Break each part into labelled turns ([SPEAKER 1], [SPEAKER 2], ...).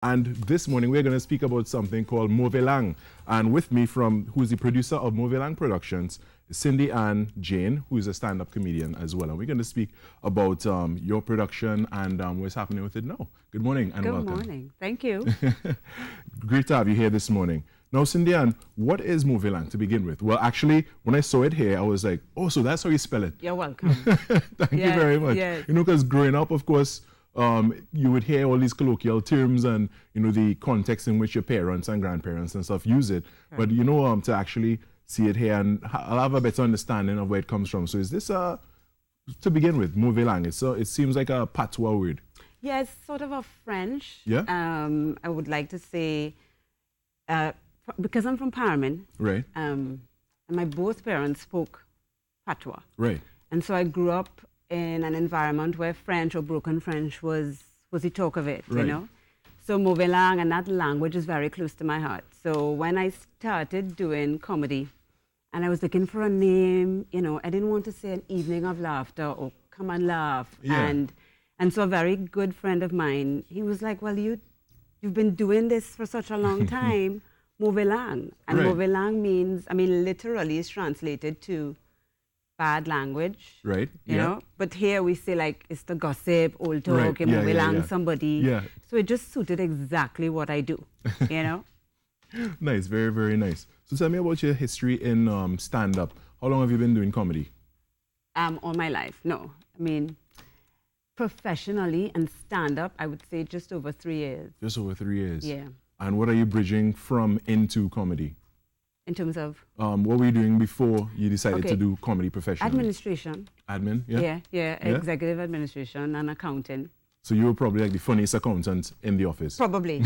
[SPEAKER 1] And this morning we're going to speak about something called Mauvais. And with me who's the producer of Mauvais Productions, is Cindy Ann Jane, who is a stand-up comedian as well. And we're going to speak about your production and what's happening with it now. Good morning and welcome.
[SPEAKER 2] Good morning. Thank you.
[SPEAKER 1] Great to have you here this morning. Now, Cindy Ann, what is Mauvais to begin with? Well, actually, when I saw it here, I was like, oh, so that's how you spell it.
[SPEAKER 2] You're welcome.
[SPEAKER 1] Thank you very much.
[SPEAKER 2] Yes.
[SPEAKER 1] You know, because growing up, of course, you would hear all these colloquial terms and, you know, the context in which your parents and grandparents and stuff use it. Right. But, you know, to actually see it here, and I'll have a better understanding of where it comes from. So is this, to begin with, Mauvais? It seems like a patois word.
[SPEAKER 2] Yeah, it's sort of a French.
[SPEAKER 1] Yeah.
[SPEAKER 2] I would like to say, because I'm from Parliament.
[SPEAKER 1] Right.
[SPEAKER 2] And my both parents spoke patois.
[SPEAKER 1] Right.
[SPEAKER 2] And so I grew up in an environment where French or broken French was the talk of it,
[SPEAKER 1] right.
[SPEAKER 2] You know? So Mauvais and that language is very close to my heart. So when I started doing comedy and I was looking for a name, you know, I didn't want to say an evening of laughter or come and laugh.
[SPEAKER 1] Yeah.
[SPEAKER 2] And so a very good friend of mine, he was like, well, you've been doing this for such a long time, Mauvais. And
[SPEAKER 1] right.
[SPEAKER 2] Mauvais means, I mean, literally is translated to bad language,
[SPEAKER 1] right?
[SPEAKER 2] You know, but here we say like it's the gossip, old talk,
[SPEAKER 1] right.
[SPEAKER 2] Mauvais somebody.
[SPEAKER 1] Yeah.
[SPEAKER 2] So it just suited exactly what I do, you know.
[SPEAKER 1] Nice, very, very nice. So tell me about your history in stand-up. How long have you been doing comedy?
[SPEAKER 2] All my life. No, I mean, professionally and stand-up, I would say just over 3 years.
[SPEAKER 1] Just over 3 years.
[SPEAKER 2] Yeah.
[SPEAKER 1] And what are you bridging from into comedy?
[SPEAKER 2] In terms of?
[SPEAKER 1] What were you doing before you decided to do comedy professionally?
[SPEAKER 2] Administration.
[SPEAKER 1] Admin, yeah?
[SPEAKER 2] Yeah, executive administration and accounting.
[SPEAKER 1] So you were probably like the funniest accountant in the office?
[SPEAKER 2] Probably,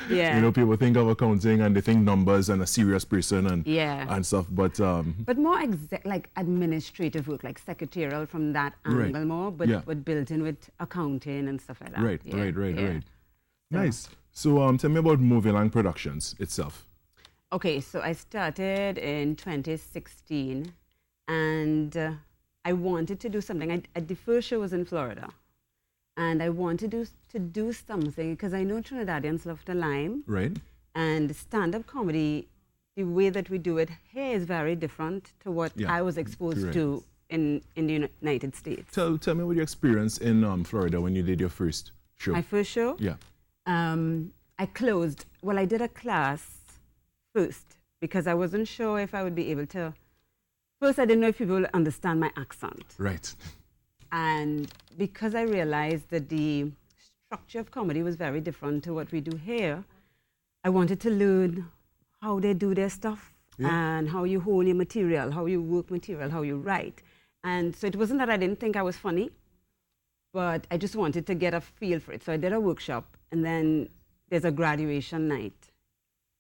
[SPEAKER 2] yeah.
[SPEAKER 1] You know, people think of accounting and they think numbers and a serious person and stuff, but...
[SPEAKER 2] But more like administrative work, like secretarial from that angle
[SPEAKER 1] right.
[SPEAKER 2] more, but built in with accounting and stuff like that.
[SPEAKER 1] Right,
[SPEAKER 2] yeah.
[SPEAKER 1] right. Nice. So tell me about Mauvais Productions itself.
[SPEAKER 2] Okay, so I started in 2016 and I wanted to do something. The first show was in Florida and I wanted to do something because I know Trinidadians love to lime.
[SPEAKER 1] Right.
[SPEAKER 2] And stand-up comedy, the way that we do it here is very different to what I was exposed to in the United States.
[SPEAKER 1] Tell me what your experience in Florida when you did your first show.
[SPEAKER 2] My first show?
[SPEAKER 1] Yeah.
[SPEAKER 2] I closed. Well, I did a class first because I wasn't sure if I would be able to. First, I didn't know if people would understand my accent.
[SPEAKER 1] Right.
[SPEAKER 2] And because I realized that the structure of comedy was very different to what we do here, I wanted to learn how they do their stuff and how you hold your material, how you work material, how you write. And so it wasn't that I didn't think I was funny, but I just wanted to get a feel for it. So I did a workshop, and then there's a graduation night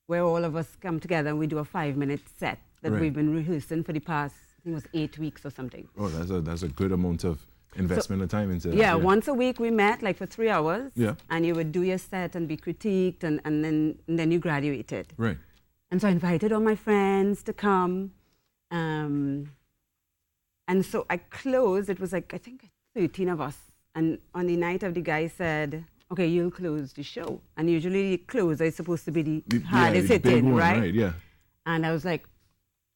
[SPEAKER 2] where all of us come together and we do a 5-minute set that we've been rehearsing for the past, I think it was 8 weeks or something.
[SPEAKER 1] Oh, that's a good amount of investment and time into that.
[SPEAKER 2] Yeah, once a week we met like for 3 hours.
[SPEAKER 1] Yeah.
[SPEAKER 2] And you would do your set and be critiqued and then you graduated.
[SPEAKER 1] Right.
[SPEAKER 2] And so I invited all my friends to come. And so I closed, it was like, I think 13 of us. And on the night of the guy said, okay, you'll close the show. And usually the closer is supposed to be the hardest hitting, right?
[SPEAKER 1] Yeah.
[SPEAKER 2] And I was like,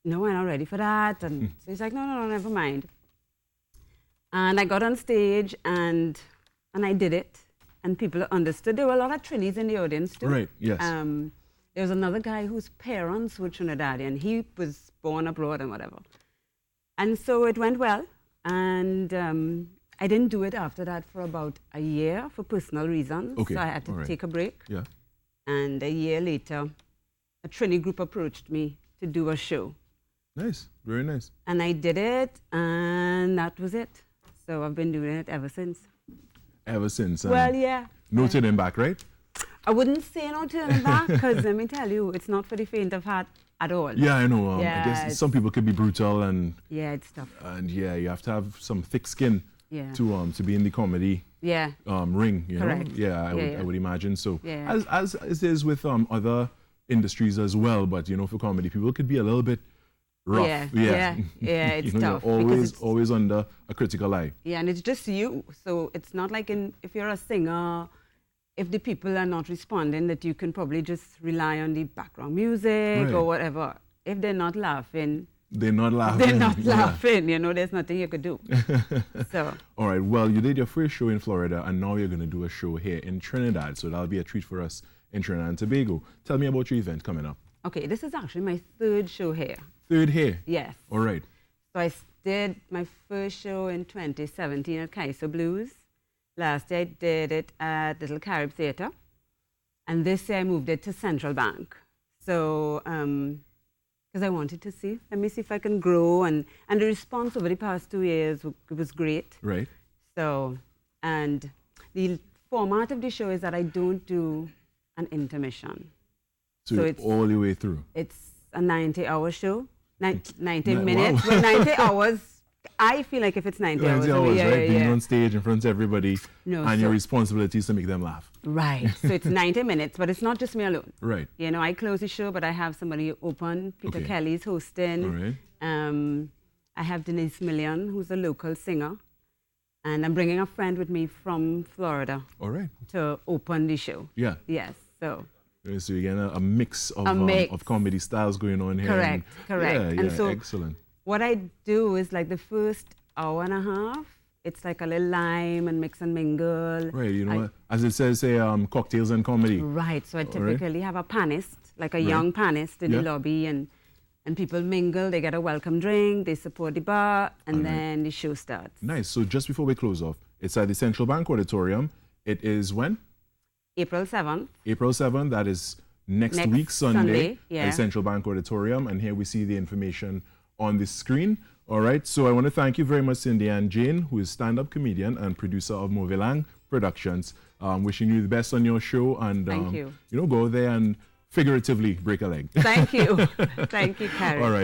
[SPEAKER 2] no, I'm not ready for that. And so he's like, no, never mind. And I got on stage and I did it. And people understood. There were a lot of Trinis in the audience too.
[SPEAKER 1] Right, yes.
[SPEAKER 2] There was another guy whose parents were Trinidadian. He was born abroad and whatever. And so it went well. And I didn't do it after that for about a year for personal reasons.
[SPEAKER 1] Okay.
[SPEAKER 2] So I had to take a break.
[SPEAKER 1] Yeah.
[SPEAKER 2] And a year later, a Trini group approached me to do a show.
[SPEAKER 1] Nice. Very nice.
[SPEAKER 2] And I did it, and that was it. So I've been doing it ever since.
[SPEAKER 1] Ever since.
[SPEAKER 2] Well, yeah.
[SPEAKER 1] No turning back, right?
[SPEAKER 2] I wouldn't say no turning back, because let me tell you, it's not for the faint of heart at all.
[SPEAKER 1] Yeah, I know. I guess some people could be brutal and...
[SPEAKER 2] Yeah, it's tough.
[SPEAKER 1] And yeah, you have to have some thick skin to be in the comedy ring, you
[SPEAKER 2] Correct.
[SPEAKER 1] know? Yeah, I would imagine so.
[SPEAKER 2] Yeah.
[SPEAKER 1] As it is with other industries as well, but you know, for comedy, people could be a little bit rough.
[SPEAKER 2] Yeah, it's
[SPEAKER 1] you know,
[SPEAKER 2] tough.
[SPEAKER 1] You're always under a critical eye.
[SPEAKER 2] Yeah, and it's just you. So it's not like if you're a singer if the people are not responding, that you can probably just rely on the background music or whatever. If they're not laughing,
[SPEAKER 1] they're not laughing.
[SPEAKER 2] They're not laughing. You know, there's nothing you could do. So.
[SPEAKER 1] All right. Well, you did your first show in Florida, and now you're going to do a show here in Trinidad. So that'll be a treat for us in Trinidad and Tobago. Tell me about your event coming up.
[SPEAKER 2] Okay, this is actually my third show here.
[SPEAKER 1] Third here?
[SPEAKER 2] Yes.
[SPEAKER 1] All right.
[SPEAKER 2] So I did my first show in 2017 at Kaiser Blues. Last year I did it at Little Carib Theatre. And this year I moved it to Central Bank. So, because I wanted to see, let me see if I can grow. And the response over the past 2 years was great.
[SPEAKER 1] Right.
[SPEAKER 2] So, and the format of the show is that I don't do an intermission.
[SPEAKER 1] So it's all the way through?
[SPEAKER 2] It's a 90-hour show, 90 minutes, wow. But 90 hours. I feel like if it's 90 hours,
[SPEAKER 1] right? Being on stage in front of everybody, and your responsibility is to make them laugh.
[SPEAKER 2] Right. So it's 90 minutes, but it's not just me alone.
[SPEAKER 1] Right.
[SPEAKER 2] You know, I close the show, but I have somebody open. Peter Kelly's hosting.
[SPEAKER 1] All right.
[SPEAKER 2] I have Denise Million, who's a local singer. And I'm bringing a friend with me from Florida.
[SPEAKER 1] All right.
[SPEAKER 2] To open the show.
[SPEAKER 1] Yeah.
[SPEAKER 2] Yes. So
[SPEAKER 1] you're getting a mix of comedy styles going on here.
[SPEAKER 2] Correct.
[SPEAKER 1] Yeah,
[SPEAKER 2] and so
[SPEAKER 1] excellent.
[SPEAKER 2] What I do is like the first hour and a half, it's like a little lime and mix and mingle.
[SPEAKER 1] Right, you know, as it says, say, cocktails and comedy.
[SPEAKER 2] Right, so I typically have a panist, like a young panist in the lobby, and people mingle, they get a welcome drink, they support the bar, and then the show starts.
[SPEAKER 1] Nice. So just before we close off, it's at the Central Bank Auditorium. It is when?
[SPEAKER 2] April 7th.
[SPEAKER 1] April 7th, that is next week, Sunday,
[SPEAKER 2] yeah.
[SPEAKER 1] at the Central Bank Auditorium. And here we see the information on the screen. All right, so I want to thank you very much, Cindy Ann Jane, who is stand-up comedian and producer of Mauvais Langue Productions. Wishing you the best on your show, and
[SPEAKER 2] thank you.
[SPEAKER 1] You know, go there and figuratively break a leg.
[SPEAKER 2] Thank you. Thank you, Carrie.
[SPEAKER 1] All right.